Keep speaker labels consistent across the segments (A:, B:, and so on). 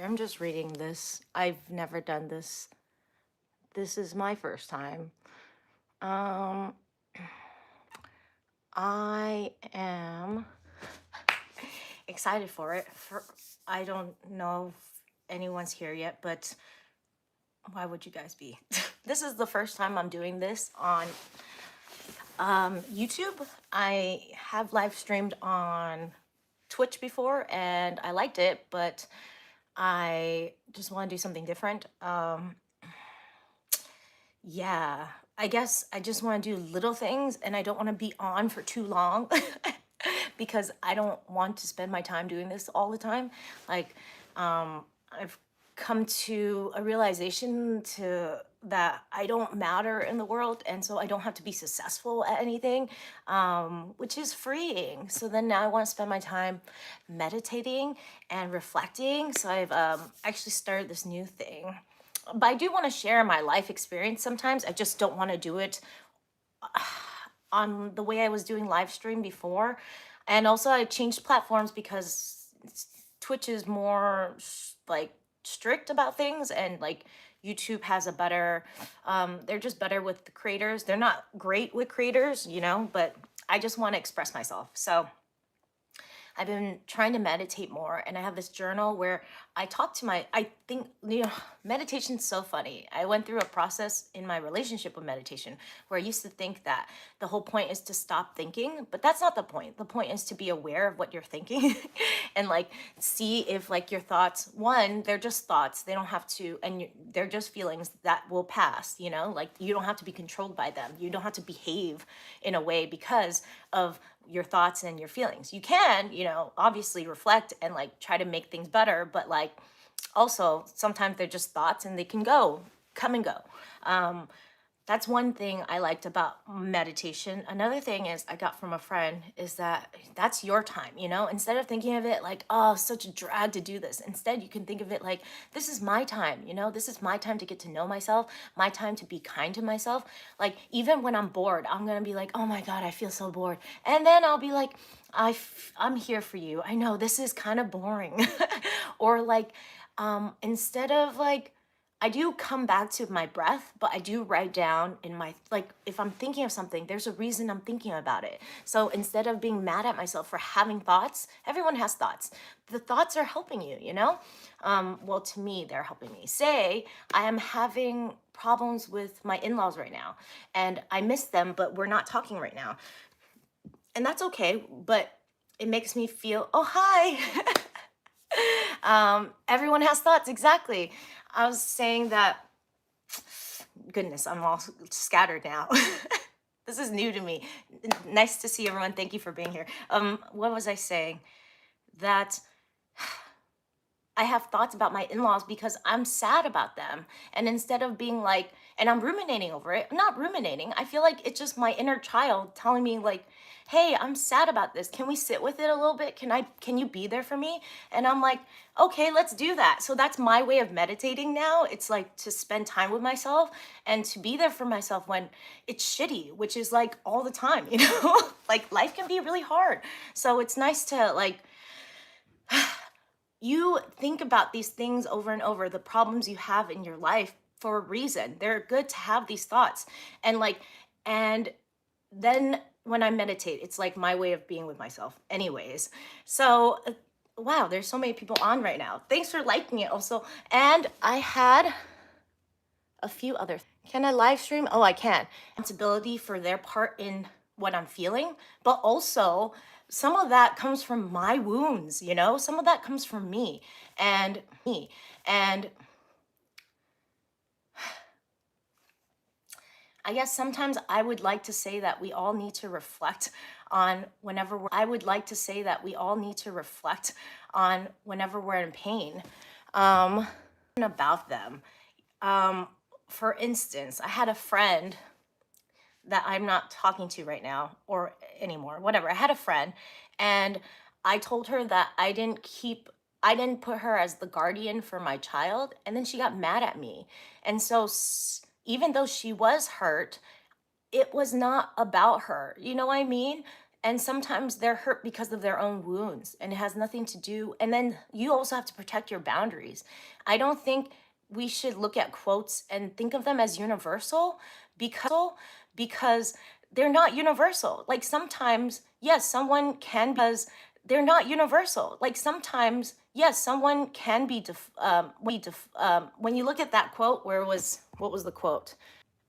A: I'm just reading this. I've never done this. This is my first time. Um, I am excited for it. I don't know if anyone's here yet, but why would you guys be? This is the first time I'm doing this on YouTube. I have live streamed on Twitch before and I liked it, but I just want to do something different. Yeah, I guess I just want to do little things and I don't want to be on for too long because I don't want to spend my time doing this all the time. Like, I've come to a realization that I don't matter in the world, and so I don't have to be successful at anything, which is freeing. So then now I want to spend my time meditating and reflecting. So I've actually started this new thing, but I do want to share my life experience sometimes. I just don't want to do it on the way I was doing live stream before. And also I changed platforms because Twitch is more like strict about things, and like YouTube has a better they're just better with the creators. They're not great with creators, you know, but I just want to express myself. So I've been trying to meditate more, and I have this journal where I talk to I think, meditation's so funny. I went through a process in my relationship with meditation where I used to think that the whole point is to stop thinking, but that's not the point. The point is to be aware of what you're thinking and like see if like your thoughts, one, they're just thoughts. They don't have to, and they're just feelings that will pass, like you don't have to be controlled by them. You don't have to behave in a way because of your thoughts and your feelings. You can, obviously reflect and like try to make things better, but like also sometimes they're just thoughts and they can come and go. That's one thing I liked about meditation. Another thing is I got from a friend is that that's your time, instead of thinking of it like, oh, such a drag to do this. Instead, you can think of it like, this is my time, this is my time to get to know myself, my time to be kind to myself. Like, even when I'm bored, I'm going to be like, oh my God, I feel so bored. And then I'll be like, I'm here for you. I know this is kind of boring. Or like, instead of like, I do come back to my breath, but I do write down in my, like, if I'm thinking of something, there's a reason I'm thinking about it. So instead of being mad at myself for having thoughts, everyone has thoughts. The thoughts are helping you, well, to me, they're helping me. Say, I am having problems with my in-laws right now, and I miss them, but we're not talking right now. And that's okay, but it makes me feel, oh, hi. Everyone has thoughts, exactly. I was saying that, goodness, I'm all scattered now. This is new to me. Nice to see everyone. Thank you for being here. What was I saying? That I have thoughts about my in-laws because I'm sad about them. And instead of being like, and I'm ruminating over it, I'm not ruminating. I feel like it's just my inner child telling me like, hey, I'm sad about this. Can we sit with it a little bit? Can you be there for me? And I'm like, okay, let's do that. So that's my way of meditating now. It's like to spend time with myself and to be there for myself when it's shitty, which is like all the time, like life can be really hard. So it's nice to like, you think about these things over and over, the problems you have in your life for a reason. They're good to have these thoughts. And then when I meditate, it's like my way of being with myself anyways. So, wow, there's so many people on right now. Thanks for liking it also. And I had a few other, can I live stream? Oh, I can. Responsibility for their part in what I'm feeling, but also some of that comes from my wounds, some of that comes from me and I guess sometimes I would like to say that we all need to reflect on whenever I would like to say that we all need to reflect on whenever we're in pain, about them. For instance, I had a friend that I'm not talking to right now or anymore, whatever. I had a friend and I told her that I didn't put her as the guardian for my child. And then she got mad at me. And so even though she was hurt, it was not about her. You know what I mean? and sometimes they're hurt because of their own wounds, and it has nothing to do. And then you also have to protect your boundaries. I don't think we should look at quotes and think of them as universal, because they're not universal. Like sometimes, yes, someone can, because they're not universal. Like sometimes, yes, someone can be when you look at that quote, what was the quote?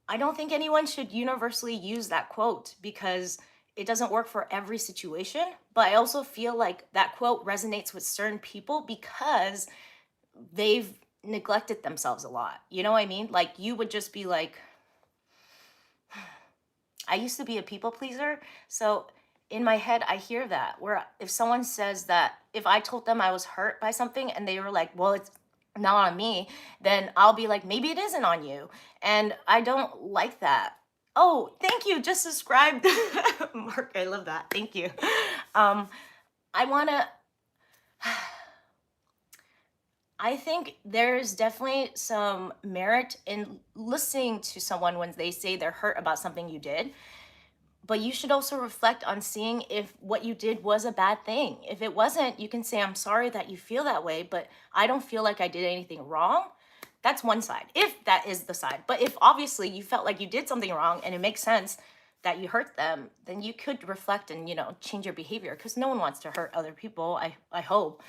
A: I don't think anyone should universally use that quote because it doesn't work for every situation. But I also feel like that quote resonates with certain people because they've neglected themselves a lot. You know what I mean? Like you would just be like, I used to be a people pleaser. So in my head, I hear that where if someone says that, if I told them I was hurt by something and they were like, well, it's not on me, then I'll be like, maybe it isn't on you. And I don't like that. Oh, thank you. Just subscribed. Mark, I love that. Thank you. I want to, I think there's definitely some merit in listening to someone when they say they're hurt about something you did. But you should also reflect on seeing if what you did was a bad thing. If it wasn't, you can say, I'm sorry that you feel that way, but I don't feel like I did anything wrong. That's one side, if that is the side. But if obviously you felt like you did something wrong and it makes sense that you hurt them, then you could reflect and, change your behavior, because no one wants to hurt other people, I hope.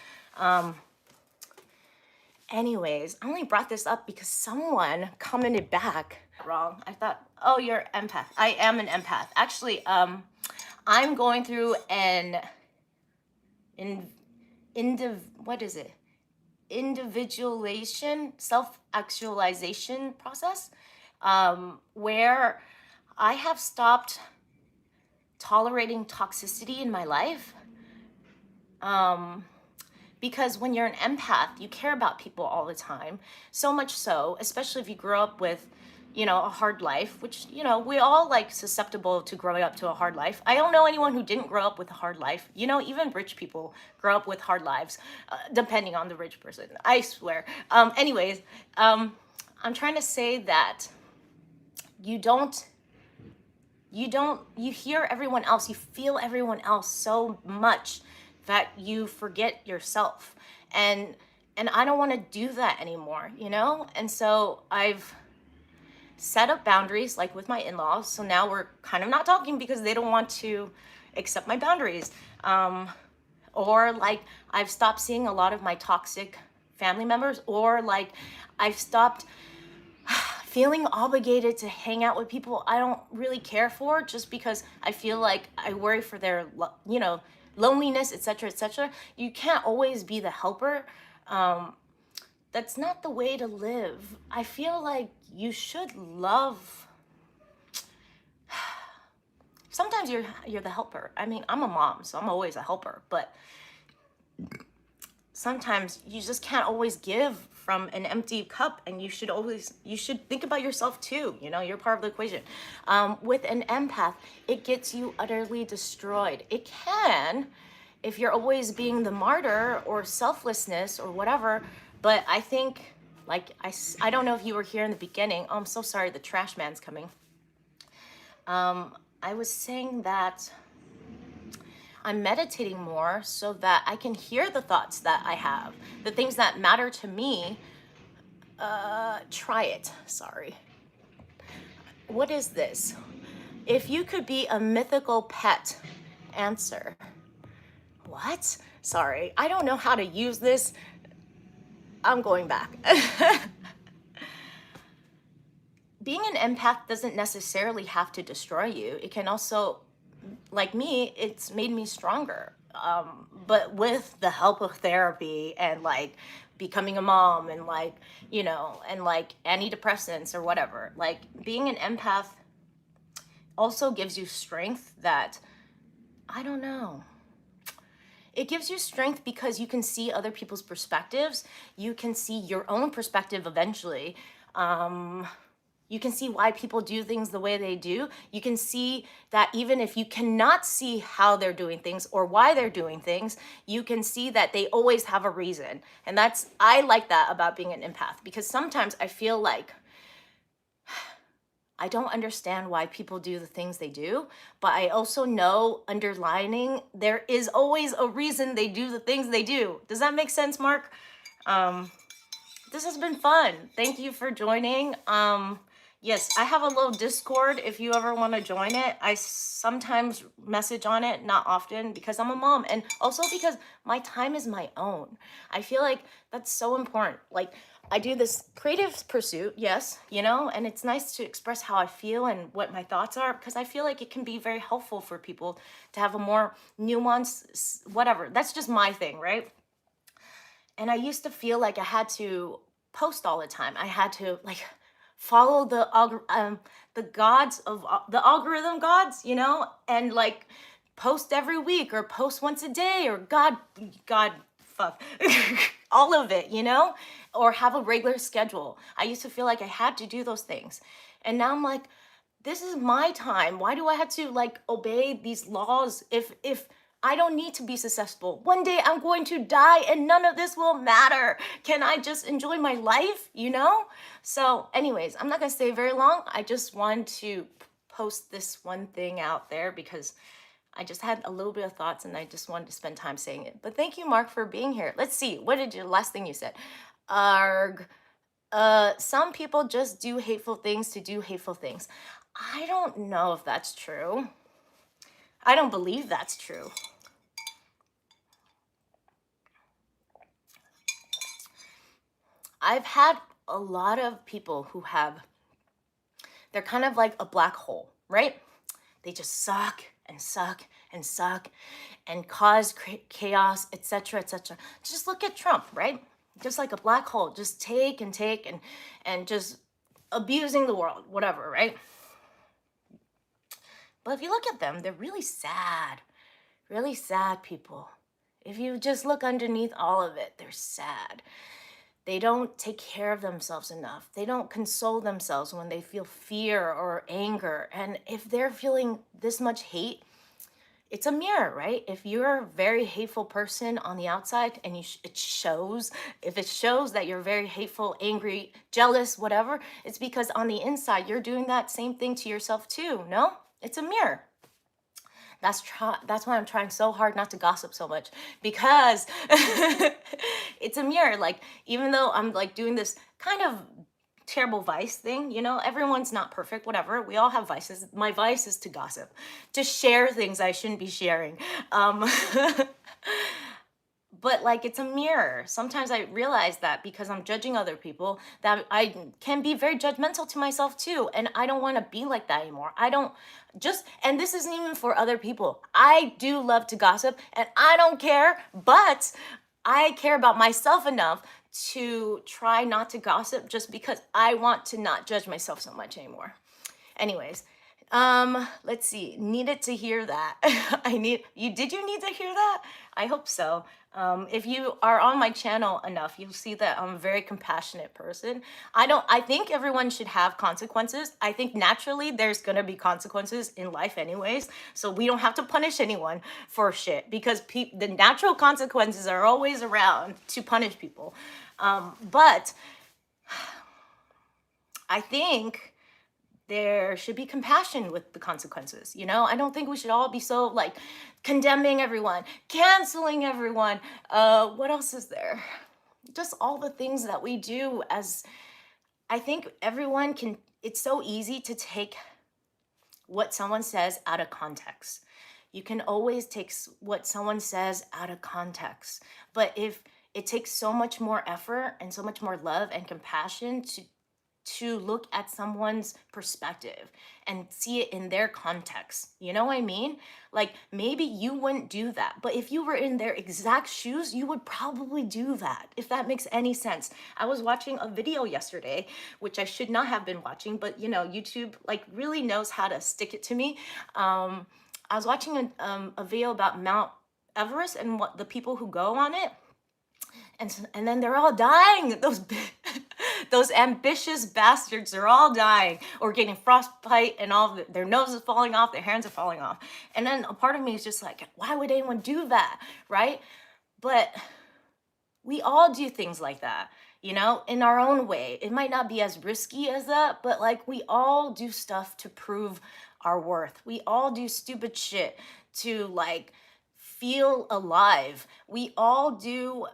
A: Anyways, I only brought this up because someone commented back wrong. I thought, oh, you're empath. I am an empath. Actually, I'm going through an what is it? Individualization, self-actualization process, where I have stopped tolerating toxicity in my life. Because when you're an empath, you care about people all the time. So much so, especially if you grow up with, a hard life, which, we all like susceptible to growing up to a hard life. I don't know anyone who didn't grow up with a hard life. Even rich people grow up with hard lives, depending on the rich person, I swear. Anyways, I'm trying to say that you hear everyone else, you feel everyone else so much that you forget yourself. And I don't want to do that anymore, And so I've set up boundaries, like with my in-laws. So now we're kind of not talking because they don't want to accept my boundaries. Or like I've stopped seeing a lot of my toxic family members, or like I've stopped feeling obligated to hang out with people I don't really care for, just because I feel like I worry for their, loneliness, etc., etc. You can't always be the helper. That's not the way to live. I feel like you should love. Sometimes you're the helper. I mean, I'm a mom, so I'm always a helper, but sometimes you just can't always give from an empty cup, and you should think about yourself too. You're part of the equation. With an empath, it gets you utterly destroyed. It can, if you're always being the martyr or selflessness or whatever. But I think, like, I don't know if you were here in the beginning. Oh, I'm so sorry, the trash man's coming. I was saying that I'm meditating more so that I can hear the thoughts that I have, the things that matter to me. Try it. Sorry. What is this? If you could be a mythical pet, answer. What? Sorry, I don't know how to use this. I'm going back. Being an empath doesn't necessarily have to destroy you. It can also, like me, it's made me stronger. But with the help of therapy and like becoming a mom and like, and like antidepressants or whatever, like being an empath also gives you strength that, I don't know. It gives you strength because you can see other people's perspectives. You can see your own perspective eventually. You can see why people do things the way they do. You can see that even if you cannot see how they're doing things or why they're doing things, you can see that they always have a reason. And I like that about being an empath, because sometimes I feel like I don't understand why people do the things they do, but I also know underlining there is always a reason they do the things they do. Does that make sense, Mark? Um, this has been fun. Thank you for joining. Yes, I have a little Discord if you ever want to join it. I sometimes message on it, not often, because I'm a mom, and also because my time is my own. I feel like that's so important. Like, I do this creative pursuit, yes, you know, and it's nice to express how I feel and what my thoughts are, because I feel like it can be very helpful for people to have a more nuanced, whatever. That's just my thing, right? And I used to feel like I had to post all the time. I had to like follow the gods of the algorithm gods, you know, and like post every week or post once a day or God fuck all of it, you know, or have a regular schedule. I used to feel like I had to do those things. And now I'm like, this is my time. Why do I have to like obey these laws if I don't need to be successful? One day I'm going to die and none of this will matter. Can I just enjoy my life, you know? So anyways, I'm not going to stay very long. I just want to post this one thing out there because I just had a little bit of thoughts and I just wanted to spend time saying it. But thank you, Mark, for being here. Let's see. What did your last thing you said? Arg. Some people just do hateful things to do hateful things. I don't know if that's true. I don't believe that's true. I've had a lot of people who they're kind of like a black hole, right? They just suck and suck and suck and cause chaos, etc., etc. Just look at Trump, right? Just like a black hole, just take and just abusing the world, whatever, right? But if you look at them, they're really sad people. If you just look underneath all of it, they're sad. They don't take care of themselves enough. They don't console themselves when they feel fear or anger. And if they're feeling this much hate, it's a mirror, right? If you're a very hateful person on the outside and it shows, if it shows that you're very hateful, angry, jealous, whatever, it's because on the inside, you're doing that same thing to yourself too, no? It's a mirror. That's why I'm trying so hard not to gossip so much, because it's a mirror. Like, even though I'm like doing this kind of terrible vice thing, you know, everyone's not perfect, whatever. We all have vices. My vice is to gossip, to share things I shouldn't be sharing. But like, it's a mirror. Sometimes I realize that because I'm judging other people, that I can be very judgmental to myself too, and I don't want to be like that anymore. I don't just, and this isn't even for other people. I do love to gossip and I don't care, but I care about myself enough to try not to gossip just because I want to not judge myself so much anymore. Anyways, let's see. Needed to hear that. Did you need to hear that? I hope so. If you are on my channel enough, you'll see that I'm a very compassionate person. I think everyone should have consequences. I think naturally there's gonna be consequences in life anyways. So we don't have to punish anyone for shit, because the natural consequences are always around to punish people. But I think there should be compassion with the consequences, you know? I don't think we should all be so like condemning everyone, canceling everyone. What else is there? Just all the things that we do as, I think everyone can, it's so easy to take what someone says out of context. You can always take what someone says out of context. But if it takes so much more effort and so much more love and compassion to look at someone's perspective and see it in their context. You know what I mean? Like, maybe you wouldn't do that, but if you were in their exact shoes, you would probably do that, if that makes any sense. I was watching a video yesterday, which I should not have been watching, but you know, YouTube like really knows how to stick it to me. I was watching a video about Mount Everest and what the people who go on it, and then they're all dying. Those ambitious bastards are all dying or getting frostbite, and their noses are falling off, their hands are falling off. And then a part of me is just like, why would anyone do that, right? But we all do things like that. you know, in our own way. It might not be as risky as that, but like we all do stuff to prove our worth. We all do stupid shit to like feel alive. We all do.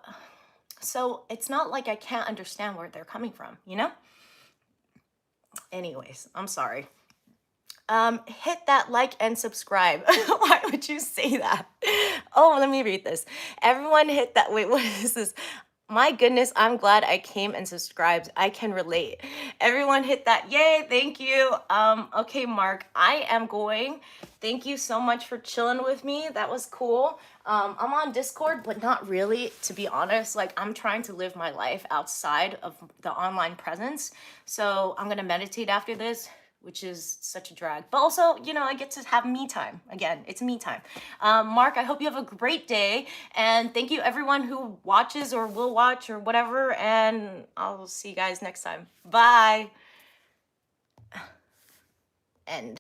A: So it's not like I can't understand where they're coming from, you know? Anyways, I'm sorry. Hit that like and subscribe. Why would you say that? Oh, let me read this. Everyone hit that. Wait, what is this? My goodness, I'm glad I came and subscribed. I can relate. Everyone hit that. Yay, thank you. Okay, Mark, I am going. Thank you so much for chilling with me. That was cool. I'm on Discord, but not really, to be honest. Like, I'm trying to live my life outside of the online presence. So I'm gonna meditate after this, which is such a drag. But also, you know, I get to have me time. Again, it's me time. Mark, I hope you have a great day. And thank you everyone who watches or will watch or whatever. And I'll see you guys next time. Bye. End.